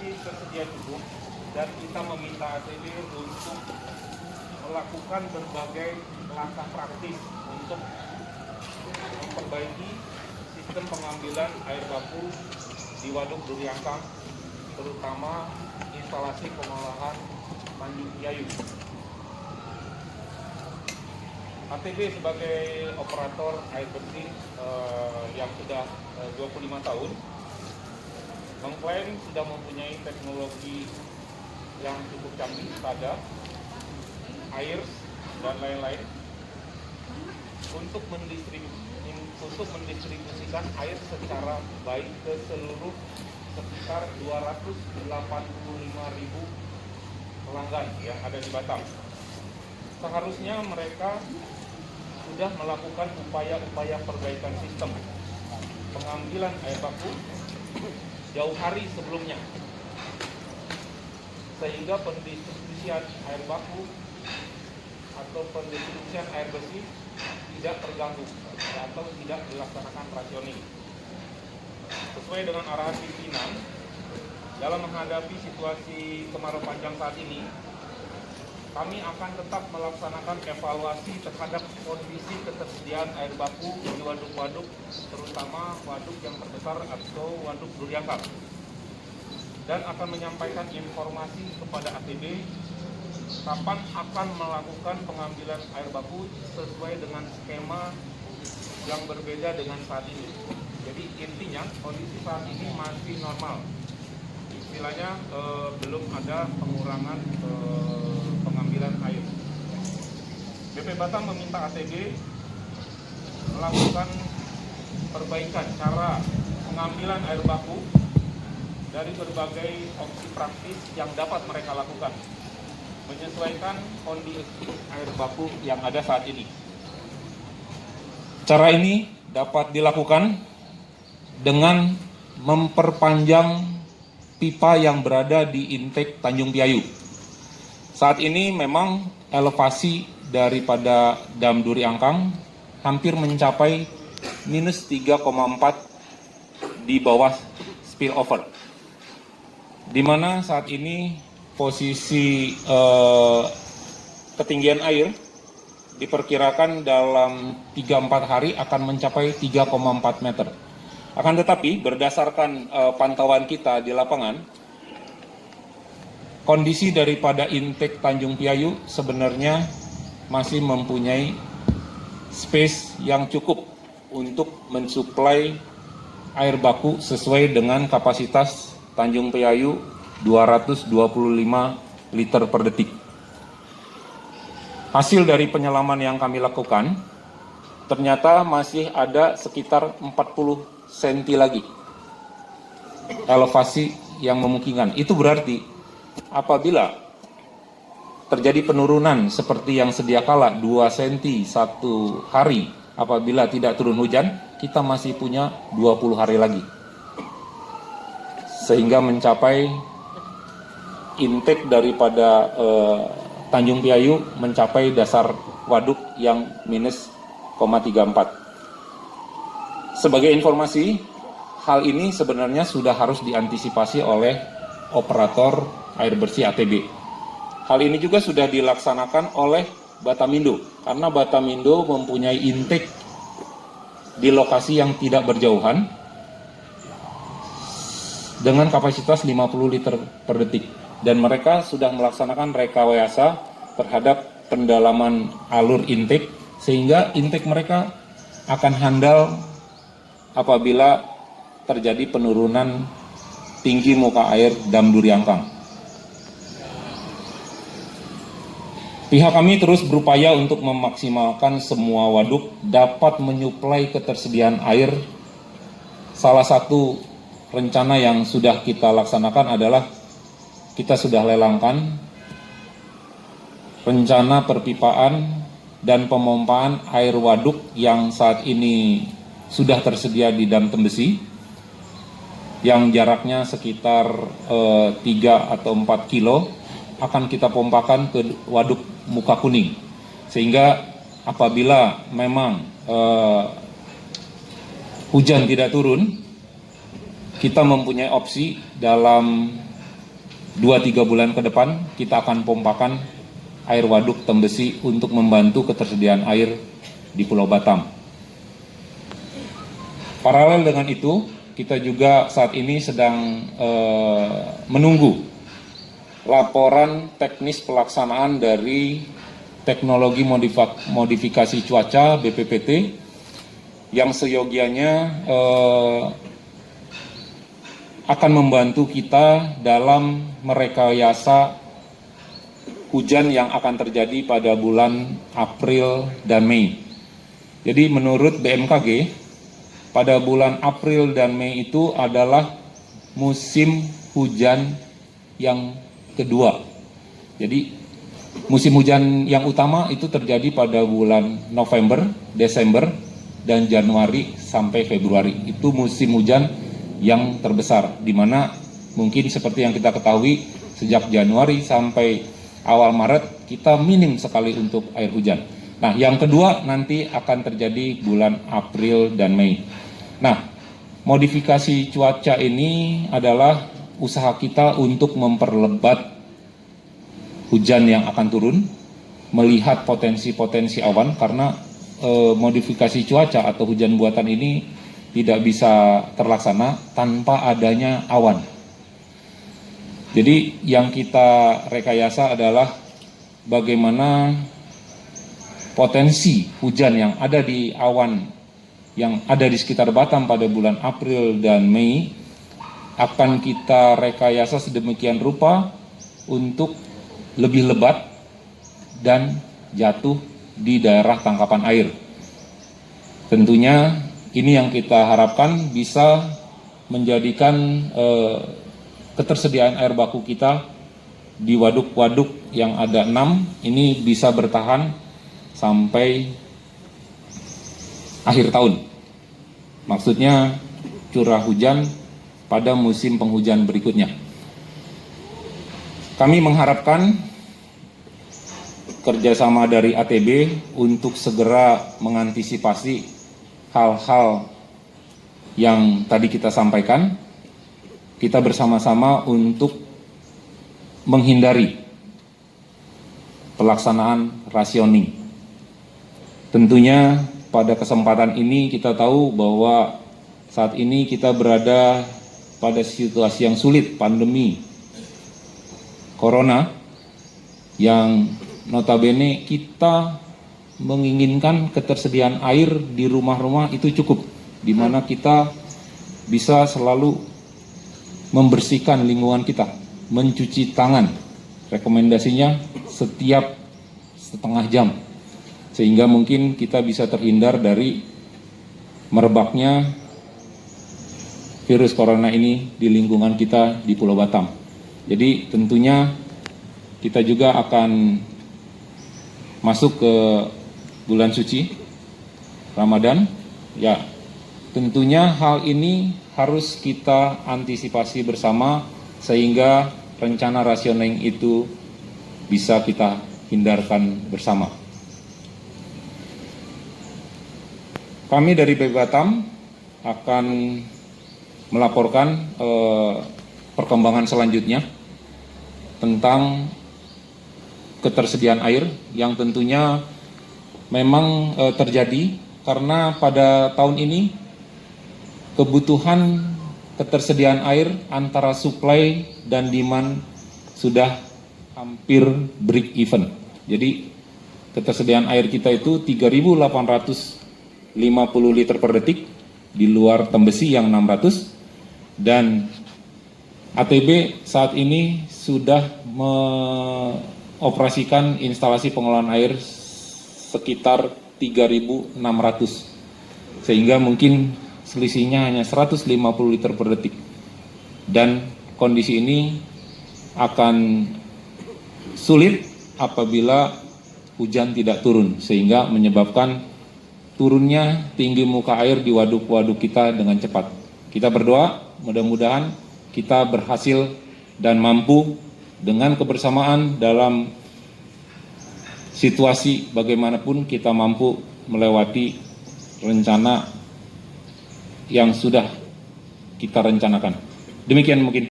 masih tersedia cukup dan kita meminta ATB untuk melakukan berbagai langkah praktis untuk memperbaiki sistem pengambilan air baku di Waduk Duri Angkang, terutama instalasi pengolahan Tanjung Piayu. ATB sebagai operator air bersih yang sudah 25 tahun mengklaim sudah mempunyai teknologi yang cukup canggih pada air dan lain-lain untuk mendistribusikan air secara baik ke seluruh sekitar 285.000 pelanggan yang ada di Batam. Seharusnya mereka sudah melakukan upaya-upaya perbaikan sistem pengambilan air baku jauh hari sebelumnya, sehingga pendistribusian air baku atau pendistribusian air bersih tidak terganggu atau tidak dilaksanakan rationing. Sesuai dengan arahan pimpinan, dalam menghadapi situasi kemarau panjang saat ini, kami akan tetap melaksanakan evaluasi terhadap kondisi ketersediaan air baku di waduk-waduk, terutama waduk yang terbesar atau waduk Duri Angkang, dan akan menyampaikan informasi kepada ATB kapan akan melakukan pengambilan air baku sesuai dengan skema yang berbeda dengan saat ini. Jadi intinya kondisi saat ini masih normal. Istilahnya belum ada pengurangan pengambilan air. BP Batam meminta ATB melakukan perbaikan cara pengambilan air baku dari berbagai opsi praktis yang dapat mereka lakukan, menyesuaikan kondisi air baku yang ada saat ini. Cara ini dapat dilakukan dengan memperpanjang pipa yang berada di intake Tanjung Piayu. Saat ini memang elevasi daripada dam Duri Angkang hampir mencapai minus 3,4 di bawah spillover, di mana saat ini posisi ketinggian air diperkirakan dalam 3-4 hari akan mencapai 3,4 meter. Akan tetapi berdasarkan pantauan kita di lapangan, kondisi daripada intake Tanjung Piayu sebenarnya masih mempunyai space yang cukup untuk mensuplai air baku sesuai dengan kapasitas Tanjung Piayu 225 liter per detik. Hasil dari penyelaman yang kami lakukan, ternyata masih ada sekitar 40 cm lagi elevasi yang memungkinkan. Itu berarti apabila terjadi penurunan seperti yang sedia kala 2 cm satu hari, apabila tidak turun hujan, kita masih punya 20 hari lagi, sehingga mencapai intake daripada Tanjung Piayu mencapai dasar waduk yang minus 0,34. Sebagai informasi, hal ini sebenarnya sudah harus diantisipasi oleh operator air bersih ATB. Hal ini juga sudah dilaksanakan oleh Batamindo, karena Batamindo mempunyai intake di lokasi yang tidak berjauhan dengan kapasitas 50 liter per detik. Dan mereka sudah melaksanakan rekayasa terhadap pendalaman alur intake, sehingga intake mereka akan handal apabila terjadi penurunan tinggi muka air dam Duri Angkang. Pihak kami terus berupaya untuk memaksimalkan semua waduk dapat menyuplai ketersediaan air. Salah satu rencana yang sudah kita laksanakan adalah kita sudah lelangkan rencana perpipaan dan pemompaan air waduk yang saat ini sudah tersedia di dam Tembesi, yang jaraknya sekitar 3 atau 4 kilo, akan kita pompakan ke waduk Muka Kuning, sehingga apabila memang hujan tidak turun, kita mempunyai opsi dalam 2-3 bulan ke depan kita akan pompakan air waduk Tembesi untuk membantu ketersediaan air di Pulau Batam. Paralel dengan itu, kita juga saat ini sedang menunggu laporan teknis pelaksanaan dari teknologi modifikasi cuaca BPPT yang seyogianya akan membantu kita dalam merekayasa hujan yang akan terjadi pada bulan April dan Mei. Jadi menurut BMKG, pada bulan April dan Mei itu adalah musim hujan yang kedua. Jadi musim hujan yang utama itu terjadi pada bulan November, Desember, dan Januari sampai Februari. Itu musim hujan yang terbesar, di mana mungkin seperti yang kita ketahui sejak Januari sampai awal Maret kita minim sekali untuk air hujan. Nah, yang kedua nanti akan terjadi bulan April dan Mei. Nah, modifikasi cuaca ini adalah usaha kita untuk memperlebat hujan yang akan turun, melihat potensi-potensi awan, karena modifikasi cuaca atau hujan buatan ini tidak bisa terlaksana tanpa adanya awan. Jadi yang kita rekayasa adalah bagaimana potensi hujan yang ada di awan yang ada di sekitar Batam pada bulan April dan Mei akan kita rekayasa sedemikian rupa untuk lebih lebat dan jatuh di daerah tangkapan air. Tentunya ini yang kita harapkan bisa menjadikan ketersediaan air baku kita di waduk-waduk yang ada 6 ini bisa bertahan sampai akhir tahun. Maksudnya curah hujan pada musim penghujan berikutnya. Kami mengharapkan kerjasama dari ATB untuk segera mengantisipasi hal-hal yang tadi kita sampaikan, kita bersama-sama untuk menghindari pelaksanaan rationing. Tentunya pada kesempatan ini kita tahu bahwa saat ini kita berada pada situasi yang sulit, pandemi Corona, yang notabene kita menginginkan ketersediaan air di rumah-rumah itu cukup, di mana kita bisa selalu membersihkan lingkungan kita, mencuci tangan, rekomendasinya setiap setengah jam, sehingga mungkin kita bisa terhindar dari merebaknya virus corona ini di lingkungan kita di Pulau Batam. Jadi tentunya kita juga akan masuk ke bulan suci Ramadan, ya tentunya hal ini harus kita antisipasi bersama sehingga rencana rationing itu bisa kita hindarkan bersama. Kami dari BPP Batam akan melaporkan perkembangan selanjutnya tentang ketersediaan air yang tentunya memang terjadi karena pada tahun ini kebutuhan ketersediaan air antara supply dan demand sudah hampir break even. Jadi ketersediaan air kita itu 3.850 liter per detik, di luar Tembesi yang 600, dan ATB saat ini sudah mengoperasikan instalasi pengolahan air sekitar 3.600, sehingga mungkin selisihnya hanya 150 liter per detik, dan kondisi ini akan sulit apabila hujan tidak turun, sehingga menyebabkan turunnya tinggi muka air di waduk-waduk kita dengan cepat. Kita berdoa mudah-mudahan kita berhasil dan mampu dengan kebersamaan dalam situasi bagaimanapun kita mampu melewati rencana yang sudah kita rencanakan. Demikian mungkin.